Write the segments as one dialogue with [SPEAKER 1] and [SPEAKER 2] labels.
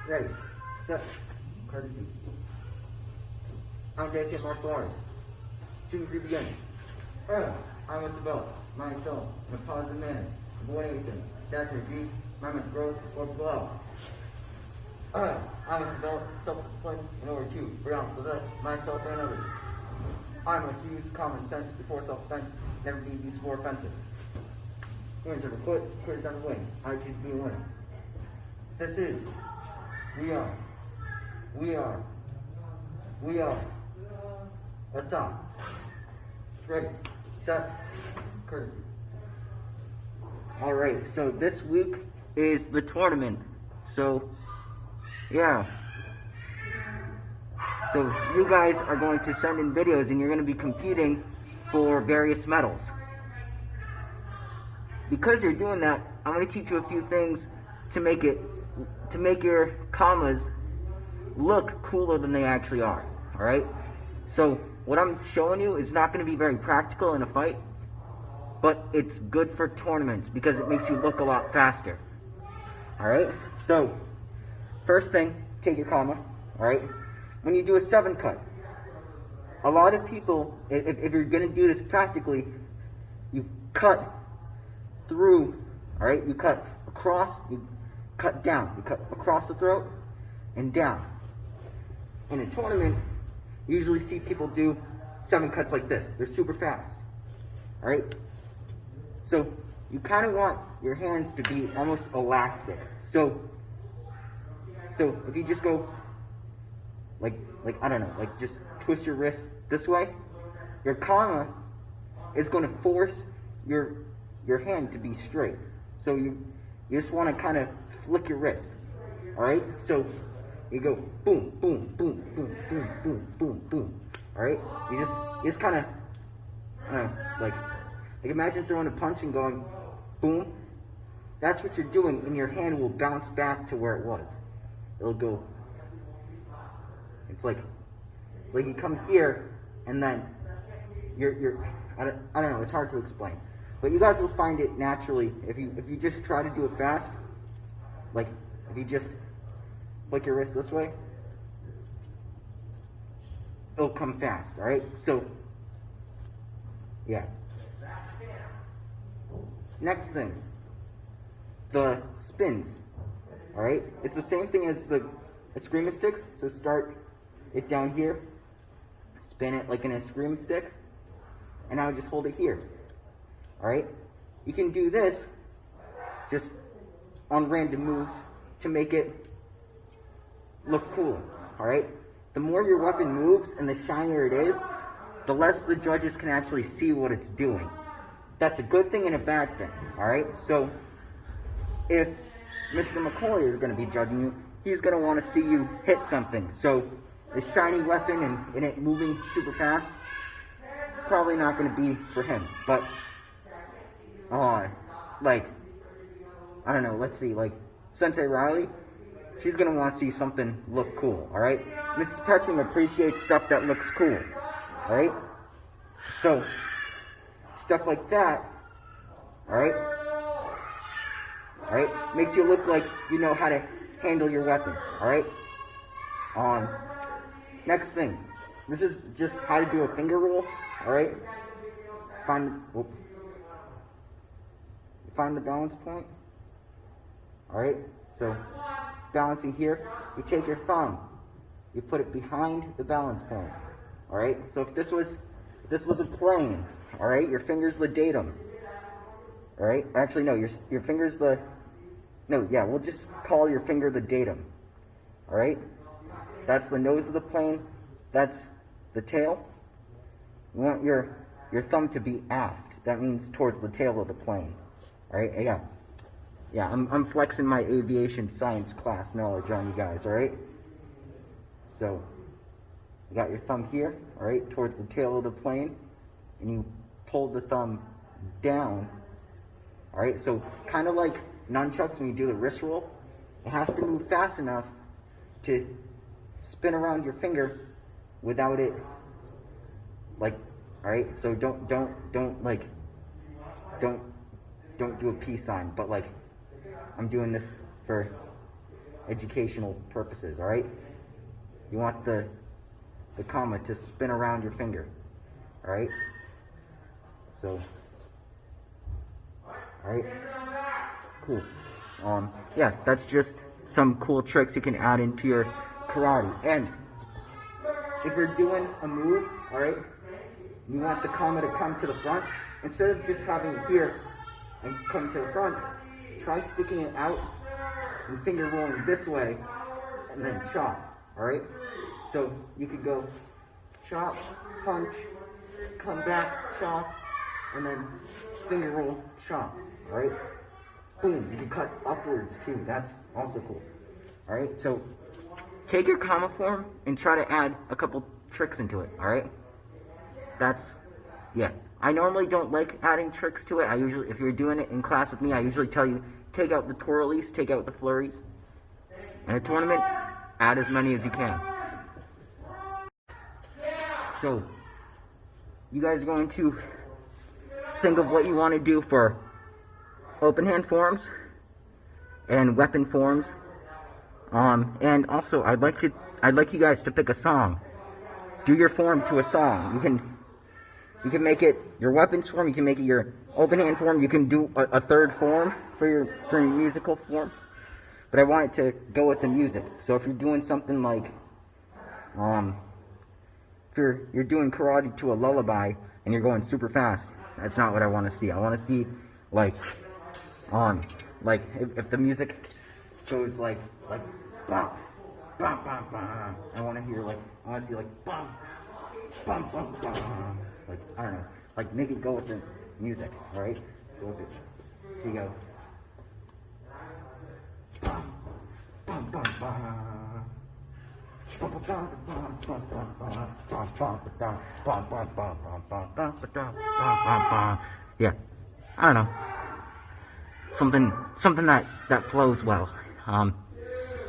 [SPEAKER 1] Ready, set, courtesy. I'm Etiquette martial arts. To begin. I must develop myself in a positive manner, avoid anything that can reduce my mental growth or below. I must develop self-discipline in order to possess myself and others. I must use common sense before self-defense, never be used for offensive. Winners of a quit, quitters on the win. I choose to be a winner. This is, we are, let's stop. Ready, set, courtesy. Alright, so this week is the tournament. So, yeah. So you guys are going to send in videos and you're going to be competing for various medals. Because you're doing that, I'm going to teach you a few things to make your commas look cooler than they actually are. Alright? So what I'm showing you is not going to be very practical in a fight, but it's good for tournaments because it makes you look a lot faster. Alright? So, first thing, take your comma. Alright? When you do a 7 cut, a lot of people, if you're going to do this practically, you cut through, alright? You cut across, you cut down. You cut across the throat and down. In a tournament, you usually see people do 7 cuts like this. They're super fast. Alright? So, you kind of want your hands to be almost elastic. So if you just go like I don't know, like just twist your wrist this way, your comma is going to force your hand to be straight. So you just want to kind of flick your wrist. All right? So you go boom, boom, boom, boom, boom, boom, boom, boom. All right? You just kind of like imagine throwing a punch and going boom. That's what you're doing, and your hand will bounce back to where it was. It'll go. It's like you come here, and then you're. I don't know. It's hard to explain, but you guys will find it naturally if you just try to do it fast. Like if you just flick your wrist this way, it'll come fast. All right. So yeah. Next thing, the spins. All right. It's the same thing as the eskrima sticks. So start it down here, spin it like an eskrima stick, and I would just hold it here. Alright? You can do this just on random moves to make it look cool. Alright? The more your weapon moves and the shinier it is, the less the judges can actually see what it's doing. That's a good thing and a bad thing. Alright? So if Mr. McCoy is going to be judging you, he's going to want to see you hit something. So this shiny weapon and it moving super fast, probably not going to be for him. But, like, I don't know, let's see, like, Sensei Riley, she's going to want to see something look cool, alright? Mrs. Petching appreciates stuff that looks cool, alright? So, stuff like that, alright? Alright? Makes you look like you know how to handle your weapon, alright? Next thing, this is just how to do a finger roll, alright? Find the balance point, alright? So, it's balancing here. You take your thumb, you put it behind the balance point, alright? So if this was a plane, alright? Your finger's the datum, alright? Actually, no, your finger's the, no, yeah, we'll just call your finger the datum, alright? That's the nose of the plane. That's the tail. You want your thumb to be aft. That means towards the tail of the plane. Alright? Yeah, I'm flexing my aviation science class knowledge on you guys, alright? So, you got your thumb here, alright, towards the tail of the plane, and you pull the thumb down, alright? So, kind of like nunchucks when you do the wrist roll, it has to move fast enough to spin around your finger without it, like, alright, so don't do a peace sign, but like, I'm doing this for educational purposes, all right? You want the comma to spin around your finger, all right? So, all right, cool. Yeah, that's just some cool tricks you can add into your karate. And if you're doing a move, all right, you want the comma to come to the front, instead of just having it here and come to the front, try sticking it out and finger rolling this way and then chop, all right? So you could go chop, punch, come back, chop, and then finger roll, chop, all right? Boom, you can cut upwards too, that's also cool, all right? So take your comma form and try to add a couple tricks into it, all right? Yeah. I normally don't like adding tricks to it. I usually, if you're doing it in class with me, I usually tell you, take out the twirlies, take out the flurries. In a tournament, add as many as you can. So, you guys are going to think of what you want to do for open hand forms and weapon forms. And also, I'd like you guys to pick a song. Do your form to a song. You can make it your weapons form, you can make it your open hand form, you can do a third form for your musical form. But I want it to go with the music. So if you're doing something like, if you're doing karate to a lullaby and you're going super fast, that's not what I want to see. I want to see like if the music goes like bam, bam, bam, bam. I want to see like bam, bam, bam, bam. Like, I don't know, like make it go with the music, alright? So you go bam, bam, bam, bam. Yeah, I don't know. Something that flows well. I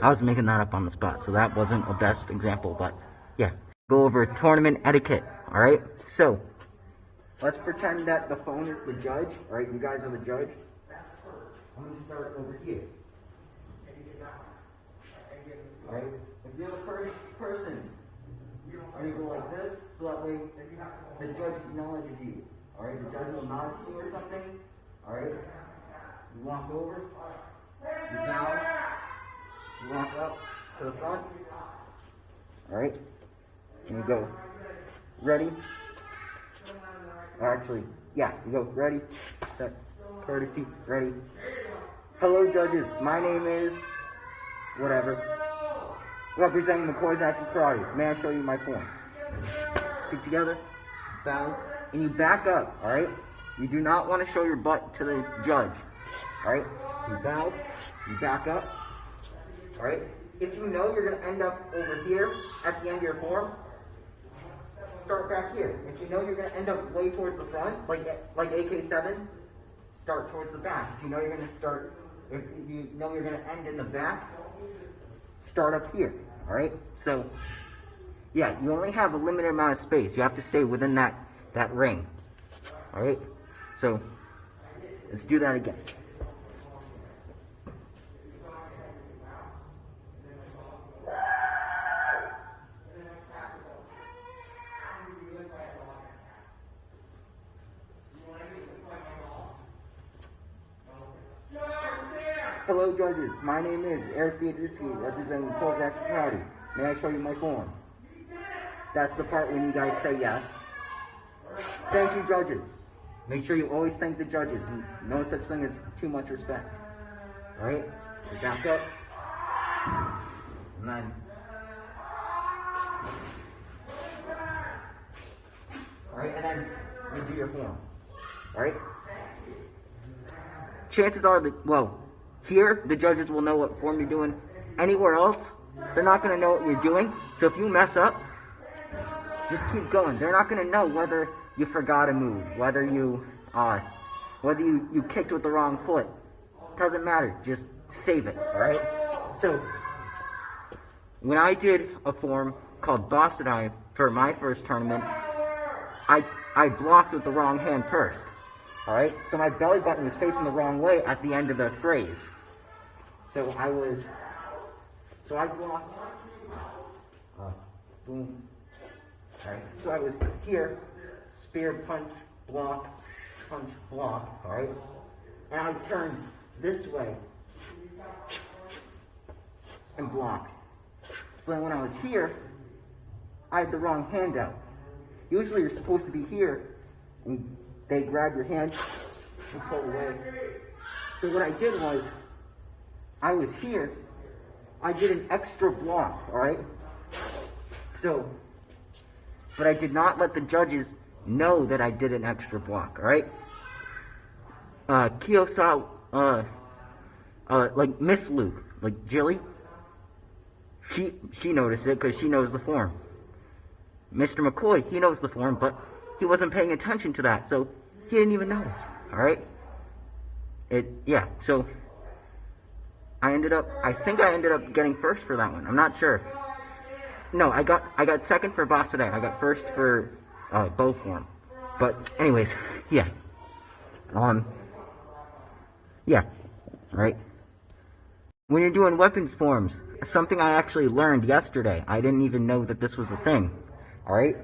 [SPEAKER 1] was making that up on the spot, so that wasn't a best example, but yeah. Go over tournament etiquette, alright? So, let's pretend that the phone is the judge, alright? You guys are the judge. I'm going to start over here. Alright? If you're the first person, you're going to go like this, so that way the judge acknowledges you. Alright? The judge will nod to you or something. Alright? You walk over, you bow, you walk up to the front. Alright? And you go, ready? Or actually, yeah, you go, ready, set, courtesy, ready. Hello, judges. My name is, whatever. Representing MAKO's Action Karate. May I show you my form? Stick together, bow, and you back up, alright? You do not want to show your butt to the judge, alright? So you bow, you back up, alright? If you know you're going to end up over here at the end of your form, start back here. If you know you're going to end up way towards the front, like AK7, start towards the back. If you know you're going to end in the back, start up here. All right? So, yeah, you only have a limited amount of space. You have to stay within that ring. All right? So, let's do that again. Hello, judges. My name is Etiquette, representing MAKO's Action Karate. May I show you my form? That's the part when you guys say yes. Thank you, judges. Make sure you always thank the judges. No such thing as too much respect. Alright? You back up. And then... Alright, and then you do your form. Alright? Chances are that, well, here, the judges will know what form you're doing. Anywhere else, they're not going to know what you're doing. So if you mess up, just keep going. They're not going to know whether you forgot a move, whether you kicked with the wrong foot. Doesn't matter. Just save it, alright? So, when I did a form called Bossedai for my first tournament, I blocked with the wrong hand first. Alright? So my belly button was facing the wrong way at the end of the phrase. So I was So I blocked, boom, alright, so I was here, spear, punch, block, alright, and I turned this way, and blocked. So then when I was here, I had the wrong hand out. Usually you're supposed to be here, and they grab your hand and pull away. So what I did was, I was here, I did an extra block, alright? So, but I did not let the judges know that I did an extra block, alright? Kyo saw, like Miss Luke, like Jilly, she noticed it because she knows the form. Mr. McCoy, he knows the form, but he wasn't paying attention to that, so he didn't even notice, alright? So I think I ended up getting first for that one. I'm not sure. No, I got second for Boss today. I got first for bow form. But anyways, yeah. Yeah. Alright. When you're doing weapons forms, something I actually learned yesterday. I didn't even know that this was the thing. Alright?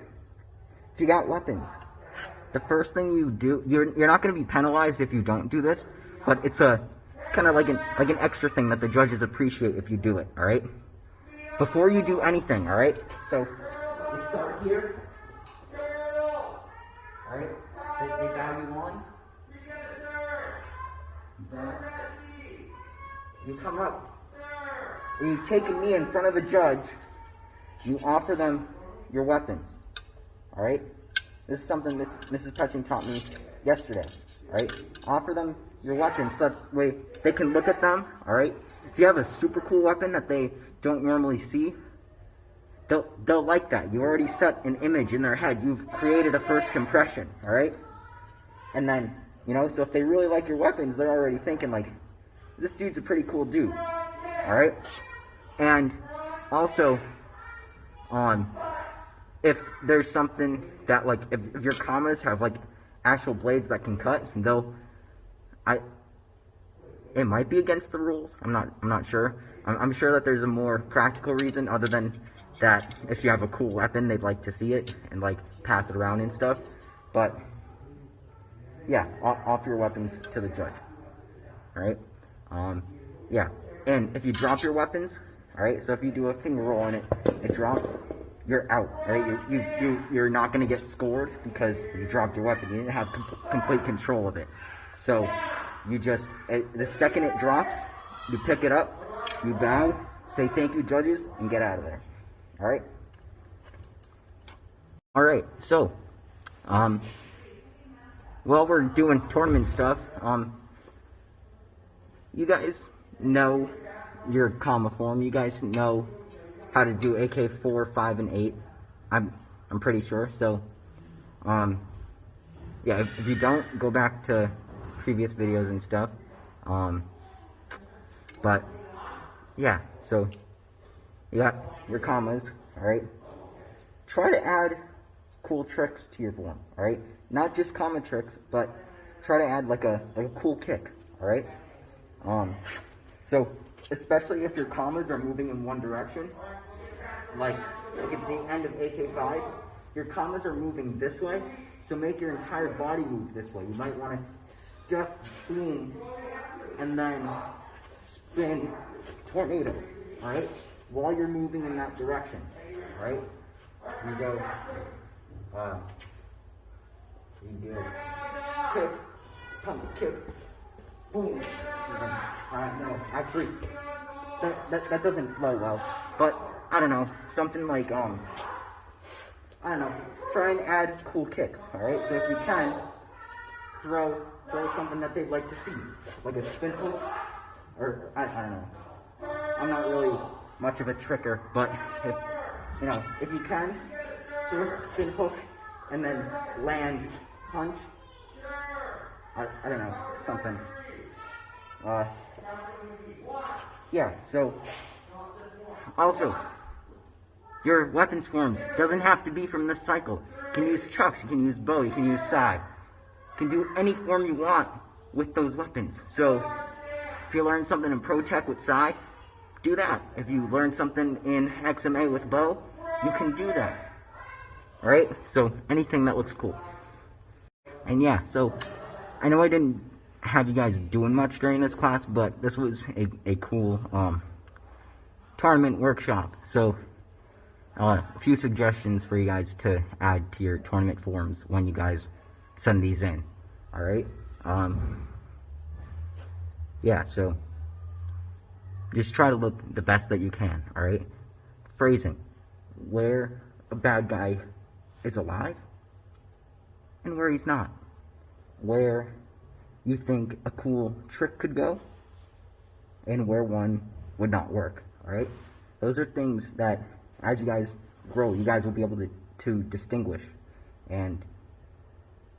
[SPEAKER 1] If you got weapons, the first thing you do, you're not going to be penalized if you don't do this, but it's kind of like an extra thing that the judges appreciate if you do it, alright? Before you do anything, alright? So, we start here. Alright? They bow you on. Then, you come up. And you take a knee in front of the judge. You offer them your weapons. Alright? This is something Mrs. Petching taught me yesterday. Alright? Offer them your weapons so that way they can look at them. Alright? If you have a super cool weapon that they don't normally see, they'll like that. You already set an image in their head. You've created a first impression. Alright? And then, so if they really like your weapons, they're already thinking like, this dude's a pretty cool dude. Alright? And also, if there's something that, like, if your commas have, like, actual blades that can cut, it might be against the rules. I'm not sure. I'm sure that there's a more practical reason other than that if you have a cool weapon, they'd like to see it and, like, pass it around and stuff. But, yeah, offer your weapons to the judge. Alright? Yeah. And if you drop your weapons, alright, so if you do a finger roll and it drops, you're out, right? You're not going to get scored because you dropped your weapon. You didn't have complete control of it. So, you just, the second it drops, you pick it up, you bow, say thank you, judges, and get out of there. Alright? Alright, so, while we're doing tournament stuff, you guys know your comma form. You guys know how to do AK 4, 5, and 8. I'm pretty sure. So, yeah. If you don't, go back to previous videos and stuff. But yeah. So you got your commas. All right. Try to add cool tricks to your form. All right. Not just comma tricks, but try to add like a cool kick. All right. So especially if your commas are moving in one direction, like at the end of AK5, your commas are moving this way, so make your entire body move this way. You might want to step, boom, and then spin, tornado, alright? While you're moving in that direction, alright? So you go, kick, pump, kick, boom. No, actually, that doesn't flow well. But, I don't know, something like, I don't know, try and add cool kicks, alright? So if you can, throw something that they'd like to see. Like a spin hook, or, I don't know. I'm not really much of a tricker, but if you can, throw a spin hook, and then land, punch. I don't know, something. Yeah, so, also, your weapons forms doesn't have to be from this cycle. You can use chucks, you can use bow, you can use sai. You can do any form you want with those weapons. So, if you learn something in Pro Tech with sai, do that. If you learn something in XMA with Bo, you can do that. Alright? So, anything that looks cool. And yeah, so, I know I didn't have you guys doing much during this class, but this was a cool, tournament workshop. So, a few suggestions for you guys to add to your tournament forms when you guys send these in. Alright? Yeah, so just try to look the best that you can, alright? Phrasing. Where a bad guy is alive and where he's not. Where you think a cool trick could go and where one would not work, alright? Those are things that, as you guys grow, you guys will be able to distinguish and,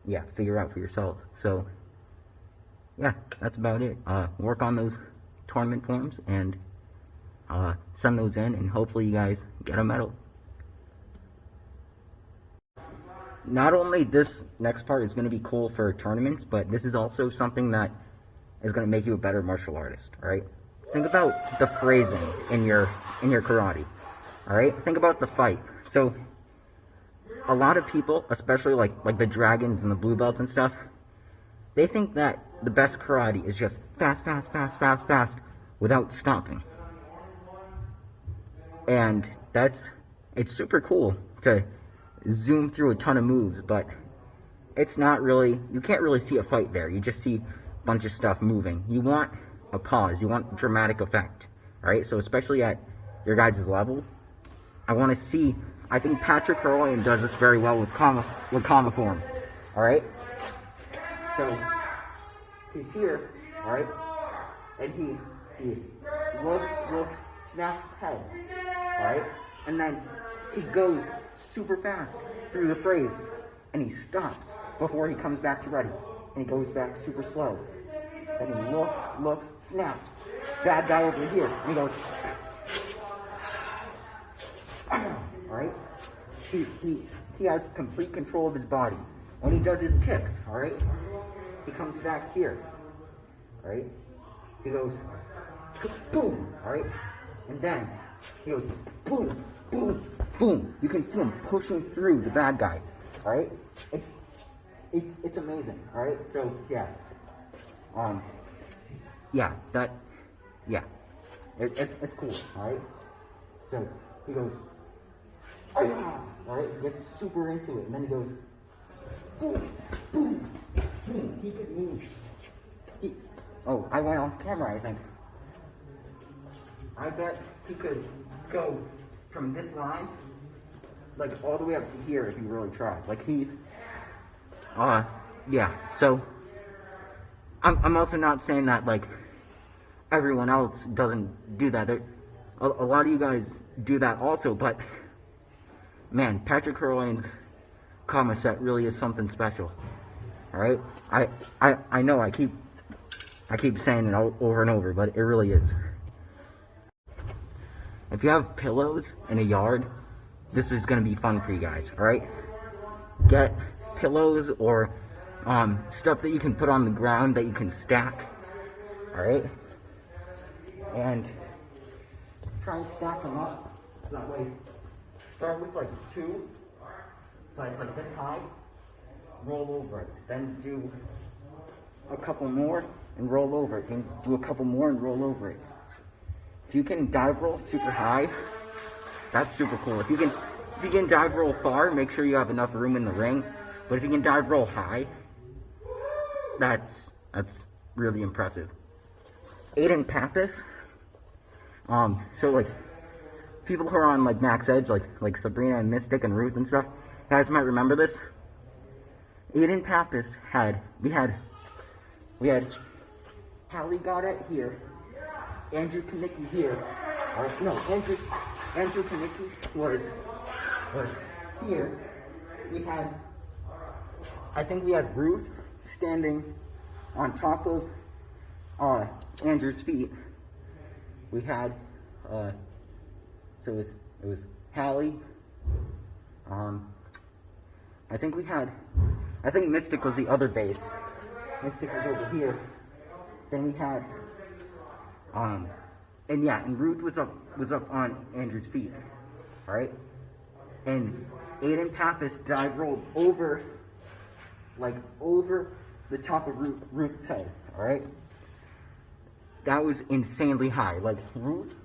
[SPEAKER 1] yeah, figure out for yourselves. So, yeah, that's about it. Work on those tournament forms and send those in, and hopefully you guys get a medal. Not only this next part is going to be cool for tournaments, but this is also something that is going to make you a better martial artist, alright? Think about the phrasing in your karate, alright? Think about the fight. So, a lot of people, especially like the dragons and the blue belts and stuff, they think that the best karate is just fast, fast, fast, fast, fast, without stopping. And it's super cool to zoom through a ton of moves, but it's not really, you can't really see a fight there. You just see a bunch of stuff moving. You want a pause. You want dramatic effect. Alright, so especially at your guys' level, I want to see, I think Patrick Carolian does this very well with comma form. Alright? So, he's here, alright? And he looks, snaps his head, alright? And then he goes super fast through the phrase, and he stops before he comes back to ready. And he goes back super slow. Then he looks, snaps. Bad guy over here. And he goes, alright? He has complete control of his body. When he does his kicks, alright? He comes back here, alright? He goes, boom, alright? And then he goes, boom, boom, boom. You can see him pushing through the bad guy, alright? It's amazing, alright? So, yeah. It's cool, alright? So, he goes, alright? He gets super into it, and then he goes, boom, boom, boom. He could move. Oh, I went off camera, I think. I bet he could go from this line, like, all the way up to here if he really tried. Like, yeah. So, I'm also not saying that, like, everyone else doesn't do that. A lot of you guys do that also, but, man, Patrick Carolian's comma set really is something special. Alright? I know I keep saying it over and over, but it really is. If you have pillows in a yard, this is going to be fun for you guys, alright? Get pillows or stuff that you can put on the ground that you can stack, alright? And try and stack them up, so that way, start with like 2, so it's like this high, roll over it, then do a couple more and roll over it, then do a couple more and roll over it. If you can dive roll super high, that's super cool. If you can dive roll far, make sure you have enough room in the ring. But if you can dive roll high, that's really impressive. Aiden Pappas, so like people who are on like Max Edge, like Sabrina and Mystic and Ruth and stuff, you guys might remember this. Aiden Pappas we had Hallie Goddard here, Andrew Kanicki here, or no, Andrew Kanicki was here. I think we had Ruth standing on top of Andrew's feet. We had so it was Hallie. I think Mystic was the other base. Mystic was over here. Then we had And yeah, and Ruth was up on Andrew's feet, all right? And Aiden Pappas dive rolled over the top of Ruth's head, all right? That was insanely high. Like Ruth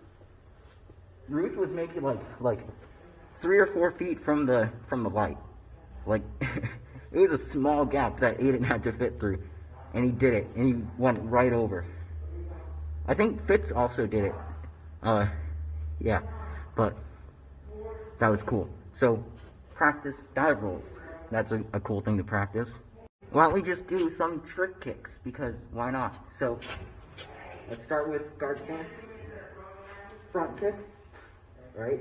[SPEAKER 1] was making like 3 or 4 feet from the light. Like it was a small gap that Aiden had to fit through, and he did it, and he went right over. I think Fitz also did it. Yeah, but that was cool. So practice dive rolls. That's a cool thing to practice. Why don't we just do some trick kicks, because why not? So let's start with guard stance, front kick, right?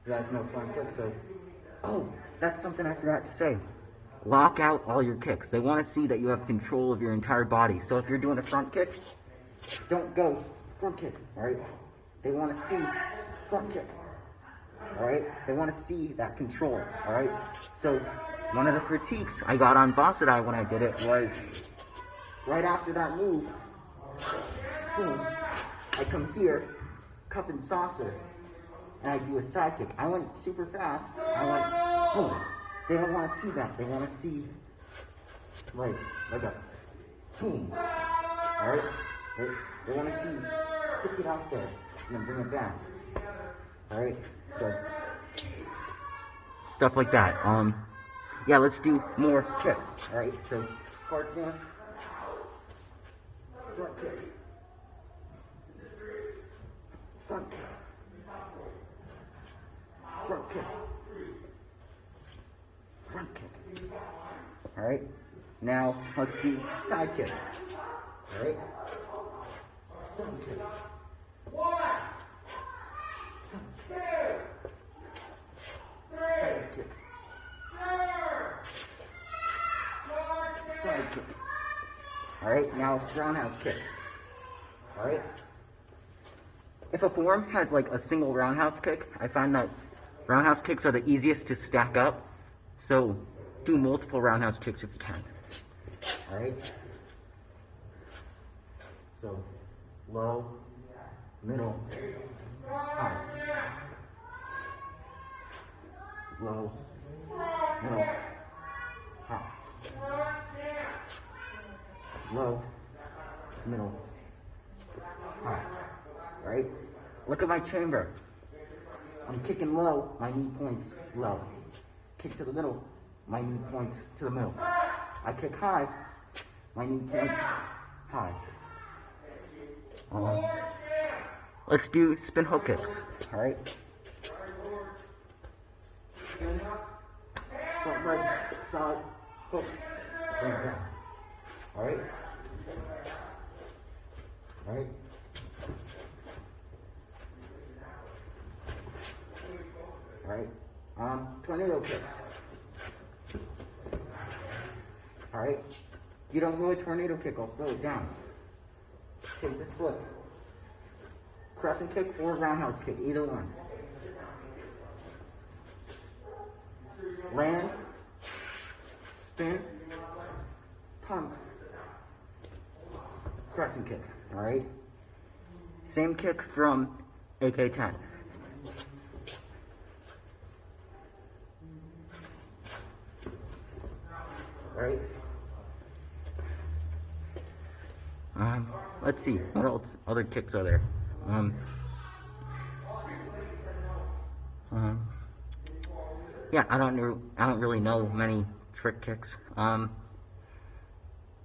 [SPEAKER 1] You guys know front kick, so, oh, that's something I forgot to say. Lock out all your kicks. They want to see that you have control of your entire body. So if you're doing a front kick, don't go front kick, all right? They want to see front kick, all right? They want to see that control, all right? So one of the critiques I got on Bossadai when I did it was, right after that move, boom, I come here, cup and saucer, and I do a side kick. I went super fast. I went, boom. They don't want to see that. They want to see, like a boom. All right? They want to see, stick it out there, and then bring it down. All right? So, stuff like that. Yeah, let's do more kicks. All right? So, guard stance, front kick, front kick, front kick, front kick. All right? Now, let's do side kick. All right? Side kick. Side kick. Side kick. All right, now roundhouse kick. All right. If a form has like a single roundhouse kick, I find that roundhouse kicks are the easiest to stack up. So do multiple roundhouse kicks if you can. All right. So low, middle, high. Low, middle, high. Low, middle, high. All right? Look at my chamber. I'm kicking low, my knee points low. Kick to the middle, my knee points to the middle. I kick high, my knee points high. Let's do spin hook kicks. All right? Spin, front leg, side, hook, bring it down. All right? All right? All right? Tornado kicks. All right? If you don't know a tornado kick, I'll slow it down. Take this foot. Crescent kick or roundhouse kick, either one. Land, spin, pump, crescent kick, all right? Same kick from AK-10. All right? Let's see, what else, other kicks are there? Yeah, I don't really know many trick kicks.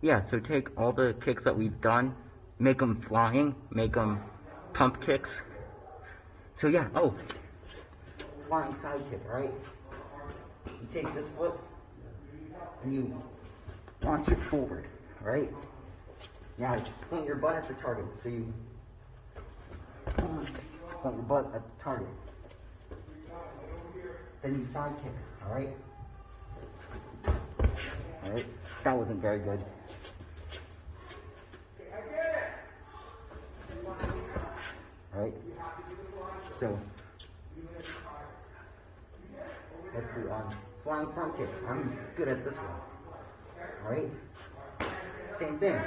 [SPEAKER 1] Yeah, so take all the kicks that we've done, make them flying, make them pump kicks. So yeah, flying side kick, right? You take this foot and you launch it forward, right? Now point your butt at the target, so you point your butt at the target. Then you side kick, alright? Alright, that wasn't very good. Alright, so, let's see, flying front kick. I'm good at this one. Alright? Same thing.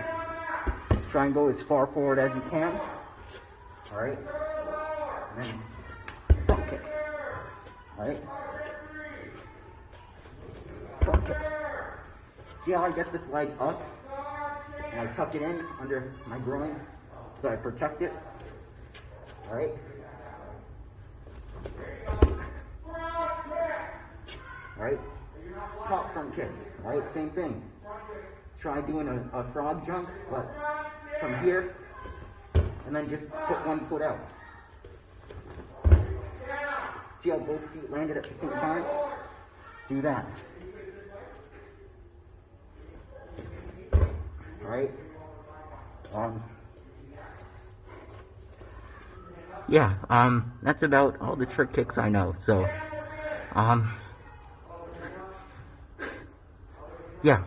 [SPEAKER 1] Try and go as far forward as you can. Alright? And then front kick. Alright? Front kick. See how I get this leg up? And I tuck it in under my groin so I protect it. Alright? Alright? Pop front kick. Alright? Same thing. Try doing a frog jump, but from here, and then just put one foot out. See how both feet landed at the same time? Do that. Alright? Yeah, that's about all the trick kicks I know, so, yeah.